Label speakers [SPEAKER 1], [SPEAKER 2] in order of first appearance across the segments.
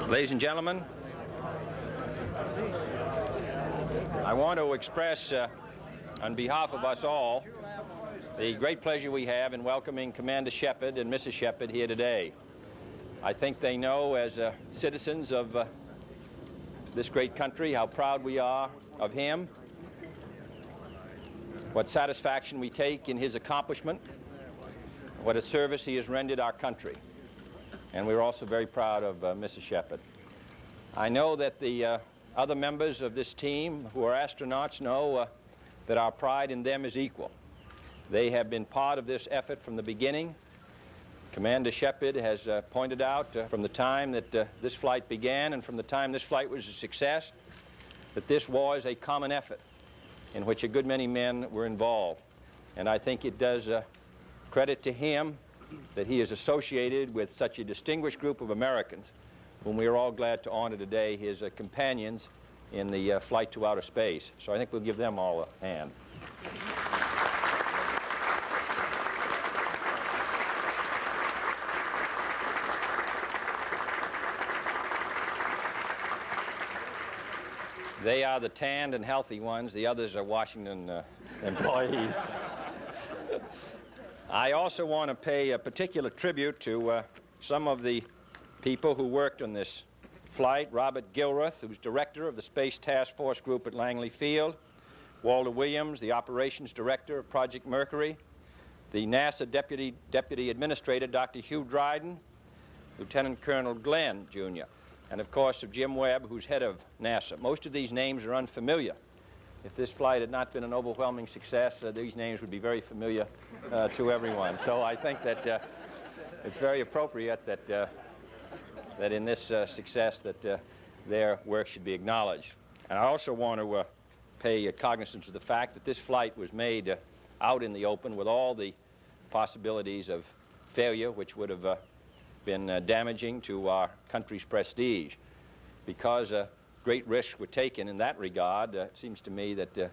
[SPEAKER 1] Ladies and gentlemen, I want to express on behalf of us all the great pleasure we have in welcoming Commander Shepard and Mrs. Shepard here today. I think they know, as citizens of this great country, how proud we are of him, what satisfaction we take in his accomplishment, what a service he has rendered our country. And we're also very proud of Mrs. Shepard. I know that the other members of this team who are astronauts know that our pride in them is equal. They have been part of this effort from the beginning. Commander Shepard has pointed out from the time that this flight began and from the time this flight was a success that this was a common effort in which a good many men were involved. And I think it does credit to him that he is associated with such a distinguished group of Americans whom we are all glad to honor today, his companions in the flight to outer space. So I think we'll give them all a hand. They are the tanned and healthy ones. The others are Washington employees. I also want to pay a particular tribute to some of the people who worked on this flight. Robert Gilruth, who's director of the Space Task Force Group at Langley Field. Walter Williams, the operations director of Project Mercury. The NASA Deputy Administrator, Dr. Hugh Dryden. Lieutenant Colonel Glenn, Jr. And, of course, of Jim Webb, who's head of NASA. Most of these names are unfamiliar. If this flight had not been an overwhelming success, these names would be very familiar to everyone. So I think that it's very appropriate that, that in this success that their work should be acknowledged. And I also want to pay cognizance of the fact that this flight was made out in the open with all the possibilities of failure, which would have been damaging to our country's prestige. Because great risks were taken in that regard, it seems to me that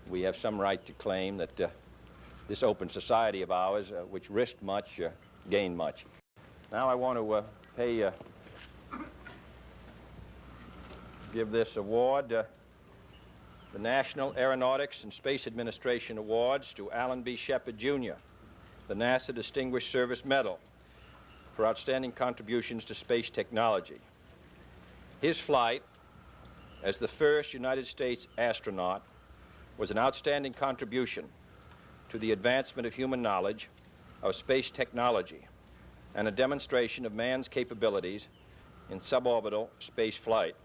[SPEAKER 1] we have some right to claim that this open society of ours, which risked much, gained much. Now I want to give this award, the National Aeronautics and Space Administration Awards, to Alan B. Shepard Jr., the NASA Distinguished Service Medal for outstanding contributions to space technology. His flight as the first United States astronaut was an outstanding contribution to the advancement of human knowledge of space technology and a demonstration of man's capabilities in suborbital space flight.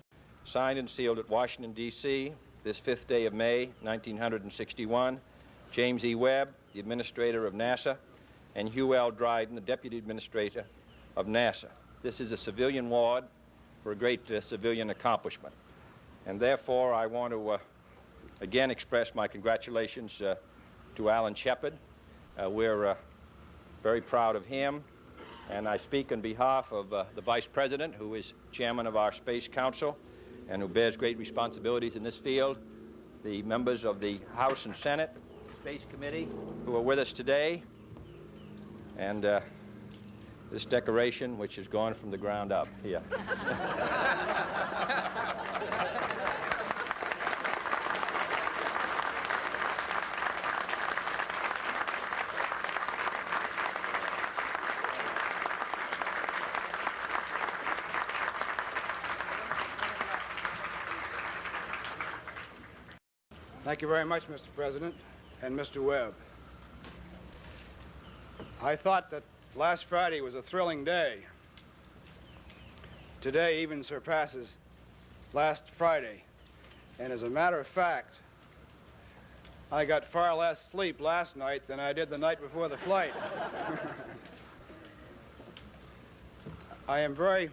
[SPEAKER 1] Signed and sealed at Washington, D.C., this 5th day of May, 1961, James E. Webb, the administrator of NASA, and Hugh L. Dryden, the deputy administrator of NASA. This is a civilian award for a great civilian accomplishment. And therefore, I want to again express my congratulations to Alan Shepard. We're very proud of him. And I speak on behalf of the Vice President, who is chairman of our Space Council and who bears great responsibilities in this field, the members of the House and Senate Space Committee who are with us today, and this decoration, which has gone from the ground up here.
[SPEAKER 2] Thank you very much, Mr. President and Mr. Webb. I thought that last Friday was a thrilling day. Today even surpasses last Friday. And as a matter of fact, I got far less sleep last night than I did the night before the flight. I am very,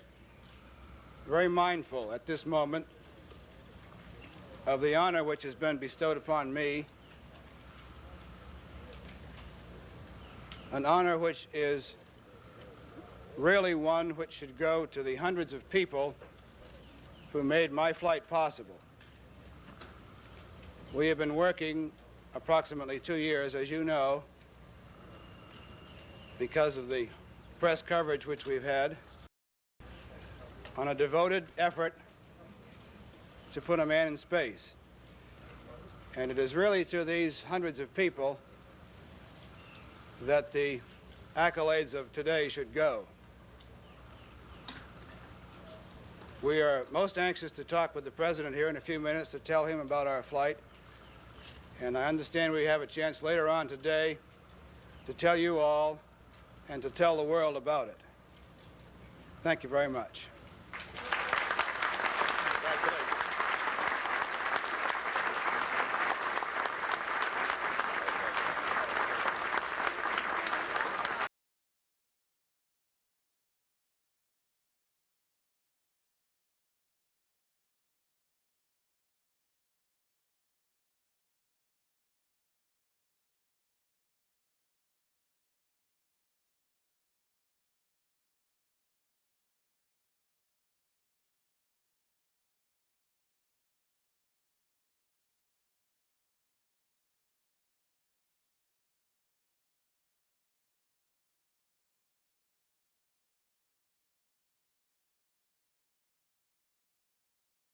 [SPEAKER 2] very mindful at this moment of the honor which has been bestowed upon me, an honor which is really one which should go to the hundreds of people who made my flight possible. We have been working approximately 2 years, as you know, because of the press coverage which we've had. on a devoted effort to put a man in space. And it is really to these hundreds of people that the accolades of today should go. We are most anxious to talk with the President here in a few minutes to tell him about our flight. And I understand we have a chance later on today to tell you all and to tell the world about it. Thank you very much.